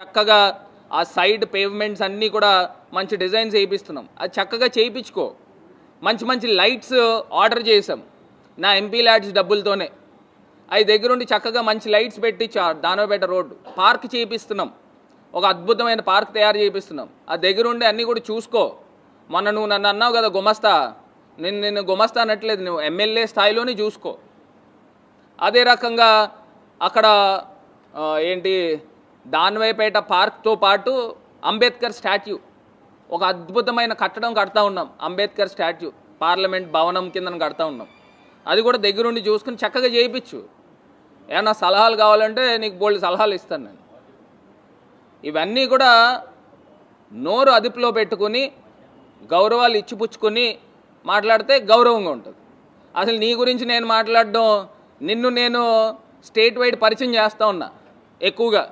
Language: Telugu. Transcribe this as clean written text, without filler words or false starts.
చక్కగా ఆ సైడ్ పేవ్మెంట్స్ అన్నీ కూడా మంచి డిజైన్స్ వేయిస్తున్నాం. అది చక్కగా చేయించుకో. మంచి మంచి లైట్స్ ఆర్డర్ చేసాం నా ఎంపీ ల్యాడ్స్ డబ్బులతోనే. అవి దగ్గరుండి చక్కగా మంచి లైట్స్ పెట్టి దానవపేట రోడ్డు పార్క్ చేయిస్తున్నాం. ఒక అద్భుతమైన పార్క్ తయారు చేయిస్తున్నాం. ఆ దగ్గరుండి అన్నీ కూడా చూసుకో. మొన్న నువ్వు నన్ను అన్నావు కదా గుమస్తా, నిన్ను గుమస్తా అనట్లేదు, నువ్వు ఎమ్మెల్యే స్థాయిలోనే చూసుకో. అదే రకంగా అక్కడ ఏంటి దానవపేట పార్క్తో పాటు అంబేద్కర్ స్టాట్యూ, ఒక అద్భుతమైన కట్టడం కడతా ఉన్నాం. అంబేద్కర్ స్టాట్యూ పార్లమెంట్ భవనం కింద కడతా ఉన్నాం. అది కూడా దగ్గరుండి చూసుకుని చక్కగా చేయించు. ఏమన్నా సలహాలు కావాలంటే నీకు బోల్డ్ సలహాలు ఇస్తాను నేను. ఇవన్నీ కూడా నోరు అదుపులో పెట్టుకుని గౌరవాలు ఇచ్చిపుచ్చుకొని మాట్లాడితే గౌరవంగా ఉంటుంది. అసలు నీ గురించి నేను మాట్లాడడం, నిన్ను నేను స్టేట్ వైడ్ పరిచయం చేస్తూ ఉన్నా ఎక్కువగా.